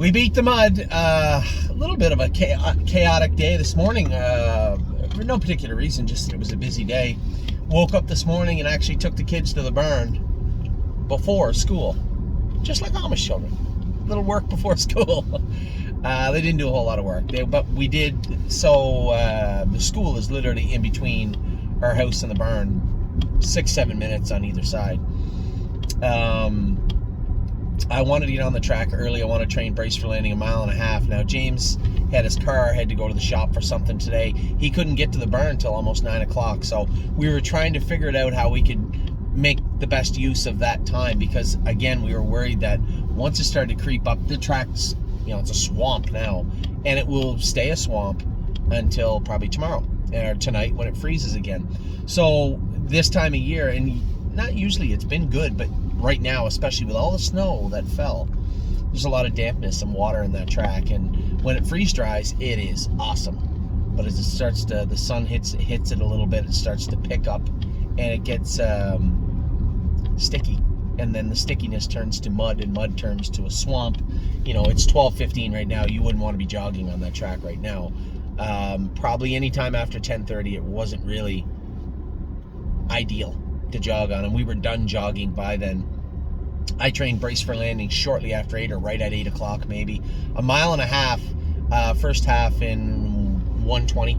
We beat the mud. A little bit of a chaotic day this morning. For no particular reason, just it was a busy day. Woke up this morning and actually took the kids to the barn before school. Just like Amish children. Little work before school. They didn't do a whole lot of work. But we did. So the school is literally in between our house and the barn. 6-7 minutes on either side. I wanted to get on the track early. I want to train brace for landing 1.5 miles. Now, James had his car, had to go to the shop for something today. He couldn't get to the barn until almost 9 o'clock. So we were trying to figure it out how we could make the best use of that time, because, again, we were worried that once it started to creep up, the track's, it's a swamp now, and it will stay a swamp until probably tomorrow or tonight when it freezes again. So this time of year, and not usually it's been good, but right now, especially with all the snow that fell, there's a lot of dampness and water in that track, and when it freeze dries, it is awesome. But as it starts to, the sun hits it a little bit, it starts to pick up, and it gets sticky, and then the stickiness turns to mud, and mud turns to a swamp. It's 12:15 right now. You wouldn't want to be jogging on that track right now. Probably anytime after 10:30, it wasn't really ideal to jog on, and we were done jogging by then. I trained brace for landing shortly after 8, or right at 8 o'clock maybe. 1.5 miles, first half in 1:20,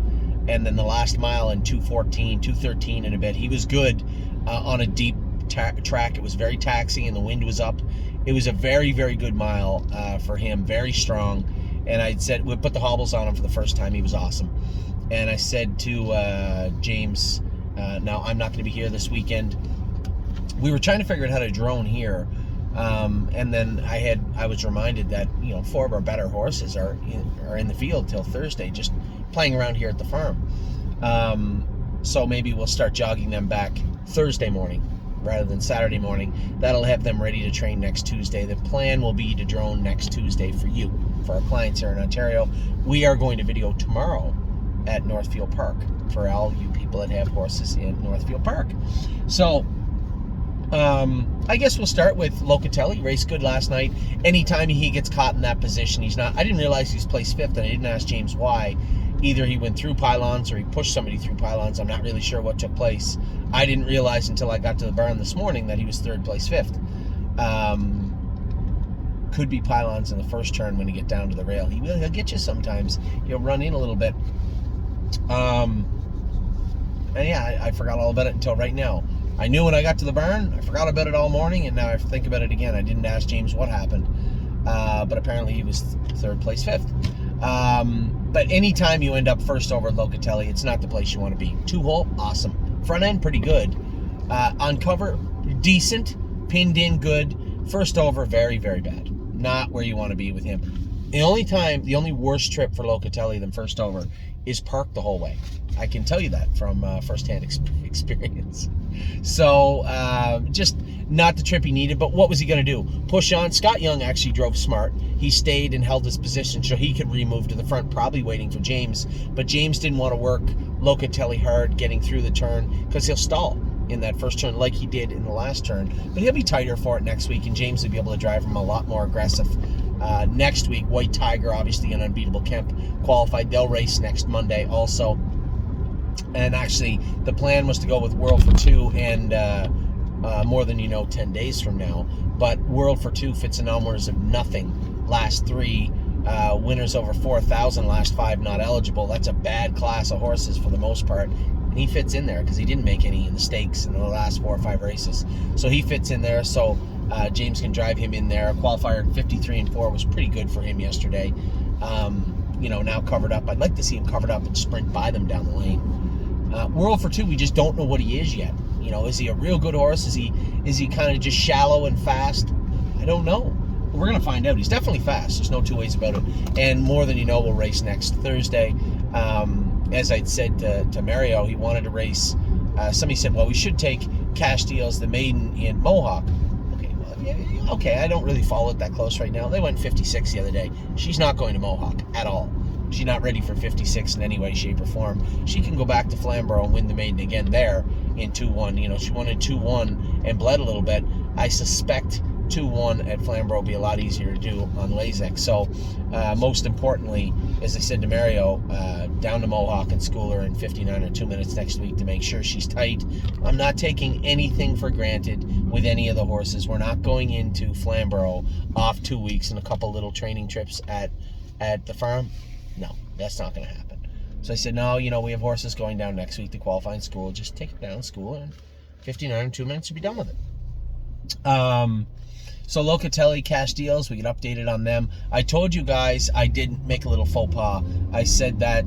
and then the last mile in 2:14, 2:13 and a bit. He was good on a deep track. It was very taxing and the wind was up. It was a very, very good mile for him, very strong. And I said, we put the hobbles on him for the first time. He was awesome. And I said to James, now I'm not going to be here this weekend. We were trying to figure out how to drone here, and then I was reminded that 4 of our better horses are in the field till Thursday, just playing around here at the farm. So maybe we'll start jogging them back Thursday morning rather than Saturday morning. That'll have them ready to train next Tuesday. The plan will be to drone next Tuesday for our clients here in Ontario. We are going to video tomorrow at Northfield Park for all you people that have horses in Northfield Park. So I guess we'll start with Locatelli. Raced good last night. Anytime he gets caught in that position, I didn't realize he's placed 5th, and I didn't ask James why. Either he went through pylons or he pushed somebody through pylons. I'm not really sure what took place. I didn't realize until I got to the barn this morning that he was 3rd place 5th. Could be pylons in the first turn when you get down to the rail. He'll get you sometimes. He'll run in a little bit. And yeah, I forgot all about it until right now. I knew when I got to the barn. I forgot about it all morning, and now I think about it again. I didn't ask James what happened. But apparently he was 3rd place 5th. But anytime you end up first over Locatelli, it's not the place you want to be. 2-hole, awesome. Front end, pretty good. On cover, decent. Pinned in, good. First over, very, very bad. Not where you want to be with him. The only worse trip for Locatelli than first over is parked the whole way. I can tell you that from firsthand experience. So, just not the trip he needed, but what was he going to do? Push on? Scott Young actually drove smart. He stayed and held his position so he could remove to the front, probably waiting for James. But James didn't want to work Locatelli hard getting through the turn, because he'll stall in that first turn like he did in the last turn. But he'll be tighter for it next week, and James will be able to drive him a lot more aggressive next week. White Tiger, obviously an unbeatable Kemp, qualified. They'll race next Monday also. And actually, the plan was to go with World for 2 and more than 10 days from now. But World for 2 fits in onwards of nothing. Last 3 winners over 4,000, last 5 not eligible. That's a bad class of horses for the most part. And he fits in there because he didn't make any in the stakes in the last 4 or 5 races. So he fits in there. So James can drive him in there. Qualifier 53 and 4 was pretty good for him yesterday. Now covered up. I'd like to see him covered up and sprint by them down the lane. World for 2, we just don't know what he is yet. Is he a real good horse? Is he kind of just shallow and fast? I don't know. We're going to find out. He's definitely fast. There's no 2 ways about it. And more than we'll race next Thursday. As I'd said to Mario, he wanted to race. Somebody said, well, we should take Cash Deals, the maiden in Mohawk. Okay, I don't really follow it that close right now. They went 56 the other day. She's not going to Mohawk at all. She's not ready for 56 in any way, shape, or form. She can go back to Flamborough and win the maiden again there in 2-1. She won in 2-1 and bled a little bit. I suspect 2-1 at Flamborough will be a lot easier to do on LASIK. So most importantly, as I said to Mario, down to Mohawk and school her in 59 or 2 minutes next week to make sure she's tight. I'm not taking anything for granted with any of the horses. We're not going into Flamborough off 2 weeks and a couple little training trips at the farm. No, that's not going to happen. So I said, no, we have horses going down next week to qualify in school. Just take it down to school, and 59 and 2 minutes, you'll be done with it. So Locatelli cash deals, we get updated on them. I told you guys I did make a little faux pas. I said that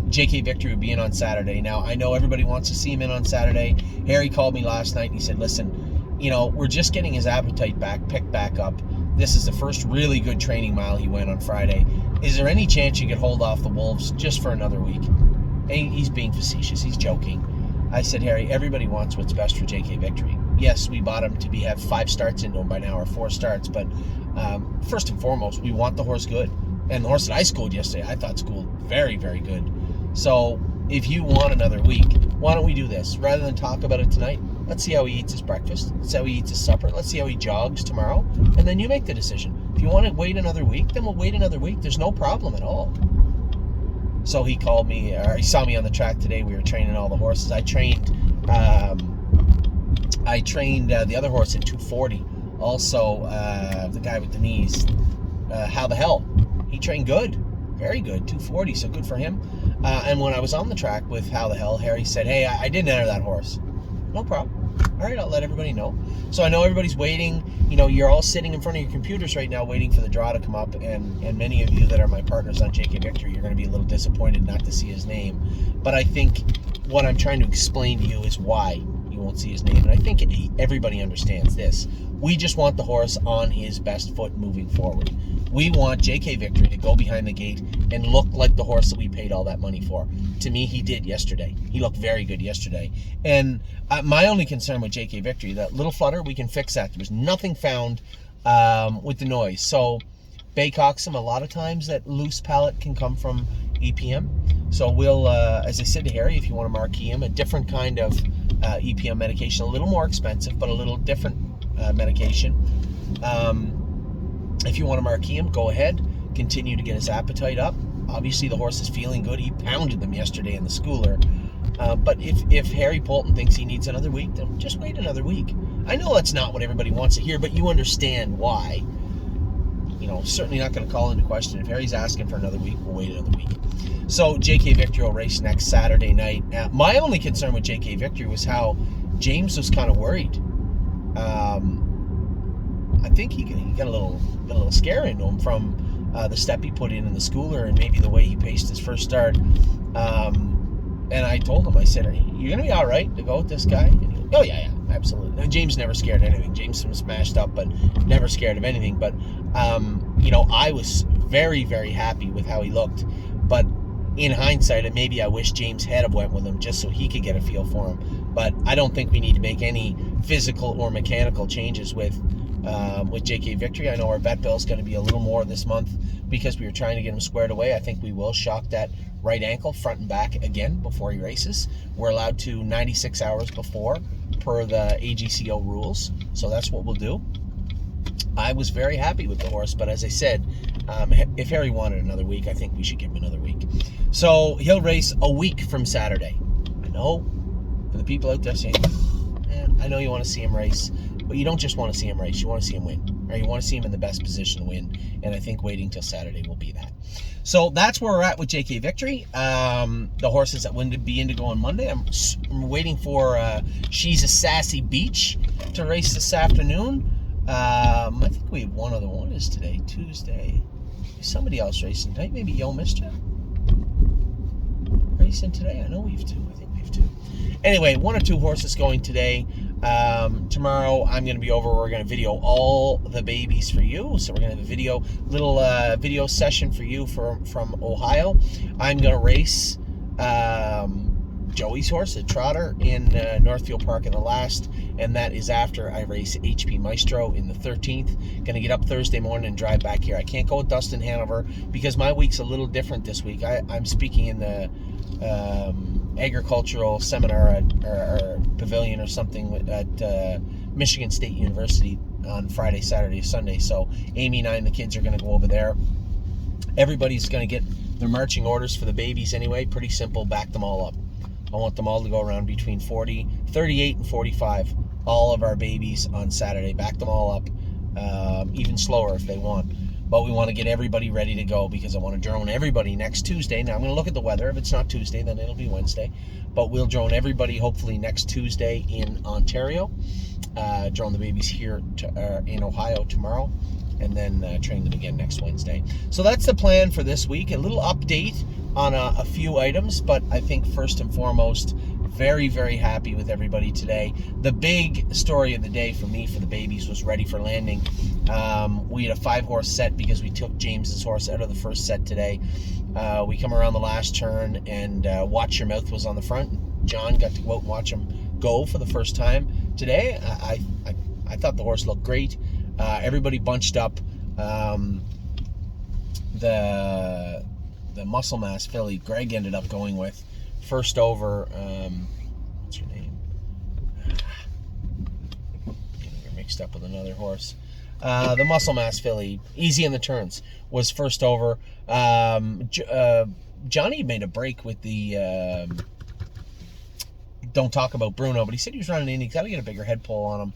JK Victory would be in on Saturday. Now, I know everybody wants to see him in on Saturday. Harry called me last night and he said, listen, we're just getting his appetite picked back up. This is the first really good training mile he went on Friday. Is there any chance you could hold off the Wolves just for another week? And he's being facetious. He's joking. I said, Harry, everybody wants what's best for JK Victory. Yes, we bought him to have 5 starts into him by now, or 4 starts. But first and foremost, we want the horse good. And the horse that I schooled yesterday, I thought schooled very, very good. So if you want another week, why don't we do this? Rather than talk about it tonight, let's see how he eats his breakfast. Let's see how he eats his supper. Let's see how he jogs tomorrow. And then you make the decision. If you want to wait another week, then we'll wait another week. There's no problem at all. So he called me, or he saw me on the track today. We were training all the horses. I trained the other horse in 240. Also, the guy with the knees, How the Hell. He trained good, very good, 240. So good for him. And when I was on the track with How the Hell, Harry said, "Hey, I didn't enter that horse." No problem. All right, I'll let everybody know. So I know everybody's waiting. You're all sitting in front of your computers right now waiting for the draw to come up, and many of you that are my partners on JK Victory, you're going to be a little disappointed not to see his name. But I think what I'm trying to explain to you is why you won't see his name, and I think everybody understands this. We just want the horse on his best foot moving forward. We want JK Victory to go behind the gate and look like the horse that we paid all that money for. To me, he did yesterday. He looked very good yesterday. And my only concern with JK Victory, that little flutter, we can fix that. There was nothing found with the noise. So Baycoxum, a lot of times that loose palate can come from EPM. So we'll, as I said to Harry, if you want to marquee him, a different kind of EPM medication, a little more expensive, but a little different medication. If you want to marquee him, go ahead. Continue to get his appetite up. Obviously, the horse is feeling good. He pounded them yesterday in the schooler. But if Harry Polton thinks he needs another week, then just wait another week. I know that's not what everybody wants to hear, but you understand why. Certainly not going to call into question. If Harry's asking for another week, we'll wait another week. So JK Victory will race next Saturday night. My only concern with JK Victory was how James was kind of worried. I think he got a little scare into him from the step he put in the schooler and maybe the way he paced his first start. And I told him, I said, "You're going to be all right to go with this guy?" And he goes, "Oh, yeah, absolutely." Now, James never scared of anything. James was smashed up, but never scared of anything. But, I was very, very happy with how he looked. But in hindsight, and maybe I wish James had have went with him just so he could get a feel for him. But I don't think we need to make any physical or mechanical changes with JK Victory. I know our vet bill is going to be a little more this month because we were trying to get him squared away. I think we will shock that right ankle front and back again before he races. We're allowed to 96 hours before per the AGCO rules, so that's what we'll do. I was very happy with the horse, but as I said, if Harry wanted another week, I think we should give him another week. So he'll race a week from Saturday. I know, for the people out there saying, I know you want to see him race, but you don't just want to see him race, you want to see him win. Or you want to see him in the best position to win, and I think waiting till Saturday will be that. So that's where we're at with JK Victory. The horses that wouldn't be Indigo on Monday, I'm waiting for She's a Sassy Beach to race this afternoon. I think we have one other one is today, Tuesday. Somebody else racing tonight, maybe Yo Mister racing today. I know we have 2. I think we have 2. Anyway, 1 or 2 horses going today. Tomorrow I'm going to be over. We're going to video all the babies for you. So we're going to have a little video session for you from Ohio. I'm going to race Joey's horse, a trotter, in Northfield Park in the last, and that is after I race HP Maestro in the 13th. Going to get up Thursday morning and drive back here. I can't go with Dustin Hanover because my week's a little different this week. I'm speaking in the agricultural seminar or pavilion or something at Michigan State University on Friday, Saturday, Sunday. So Amy and I and the kids are going to go over there. Everybody's going to get their marching orders for the babies anyway. Pretty simple. Back them all up. I want them all to go around between 38 and 45. All of our babies on Saturday. Back them all up. Even slower if they want. But we want to get everybody ready to go because I want to drone everybody next Tuesday. Now I'm going to look at the weather. If it's not Tuesday, then it'll be Wednesday. But we'll drone everybody hopefully next Tuesday in Ontario. Drone the babies here in Ohio tomorrow. And then train them again next Wednesday. So that's the plan for this week. A little update on a few items, but I think first and foremost, very, very happy with everybody today. The big story of the day for me, for the babies, was ready for landing. We had a 5-horse set because we took James's horse out of the first set today. We come around the last turn, and Watch Your Mouth was on the front. John got to go out and watch him go for the first time today. I thought the horse looked great. Everybody bunched up. The muscle mass filly Greg ended up going with first over. What's her name? You're mixed up with another horse. The muscle mass filly, easy in the turns, was first over. Johnny made a break with the Don't Talk About Bruno, but he said he was running in. He's got to get a bigger head pull on him.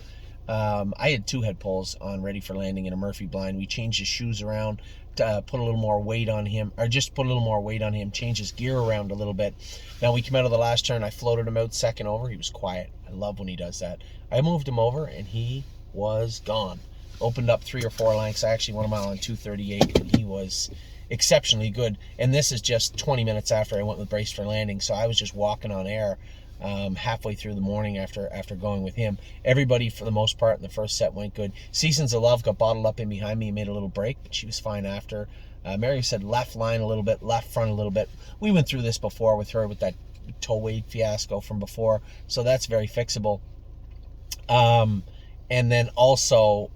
I had 2 head pulls on Ready for Landing in a Murphy blind. We changed his shoes around to put a little more weight on him, or just put a little more weight on him, change his gear around a little bit. Now we came out of the last turn. I floated him out second over. He was quiet. I love when he does that. I moved him over, and he was gone. Opened up 3 or 4 lengths. I actually won him out on 238, and he was exceptionally good. And this is just 20 minutes after I went with Brace for Landing, so I was just walking on air halfway through the morning after going with him. Everybody, for the most part, in the first set went good. Seasons of Love got bottled up in behind me and made a little break, but she was fine after. Mary said left line a little bit, left front a little bit. We went through this before with her with that toe weight fiasco from before, so that's very fixable. And then also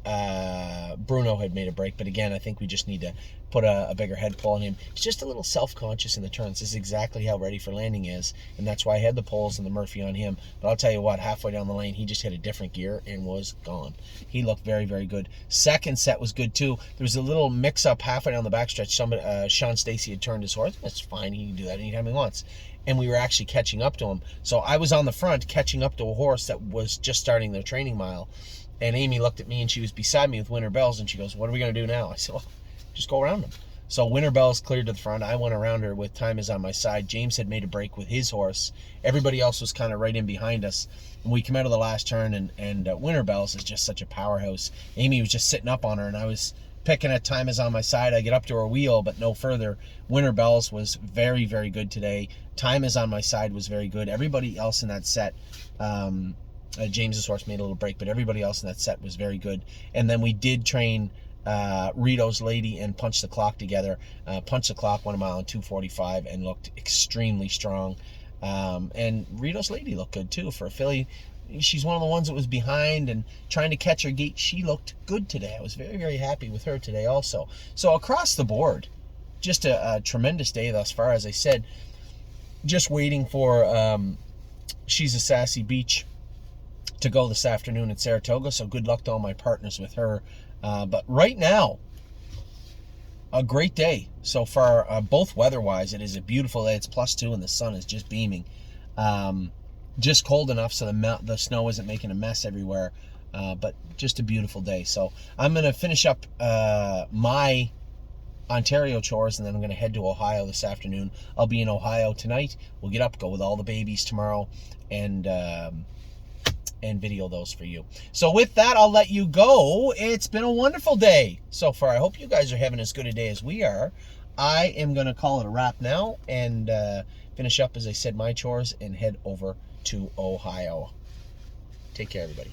Bruno had made a break, but again, I think we just need to put a bigger head pull on him. He's just a little self-conscious in the turns. This is exactly how Ready for Landing is, and that's why I had the poles and the Murphy on him. But I'll tell you what, halfway down the lane, he just hit a different gear and was gone. He looked very, very good. Second set was good too. There was a little mix-up halfway down the backstretch. Sean Stacy had turned his horse. That's fine. He can do that anytime he wants. And we were actually catching up to him. So I was on the front catching up to a horse that was just starting their training mile. And Amy looked at me, and she was beside me with Winter Bells, and she goes, "What are we going to do now?" I said, "Well, just go around him." So Winter Bells cleared to the front. I went around her with Time Is on my side. James had made a break with his horse. Everybody else was kind of right in behind us. And we came out of the last turn, and Winter Bells is just such a powerhouse. Amy was just sitting up on her, and I was picking at Time Is on my side. I get up to her wheel, but no further. Winter Bells was very, very good today. Time Is on my side was very good. Everybody else in that set, James's horse made a little break, but everybody else in that set was very good. And then we did train Rito's Lady and Punch the Clock together. Punch the Clock won a mile in 2:45 and looked extremely strong. And Rito's Lady looked good too for a filly. She's one of the ones that was behind and trying to catch her gait. She looked good today. I was very, very happy with her today also. So across the board, just a tremendous day thus far. As I said, just waiting for She's a Sassy Beach to go this afternoon at Saratoga, so good luck to all my partners with her. But right now, a great day so far, both weather-wise. It is a beautiful day. It's +2 and the sun is just beaming. Just cold enough so the snow isn't making a mess everywhere, but just a beautiful day. So I'm going to finish up my Ontario chores, and then I'm going to head to Ohio this afternoon. I'll be in Ohio tonight. We'll get up, go with all the babies tomorrow, and video those for you. So with that, I'll let you go. It's been a wonderful day so far. I hope you guys are having as good a day as we are. I am going to call it a wrap now and finish up, as I said, my chores and head over to Ohio. Take care, everybody.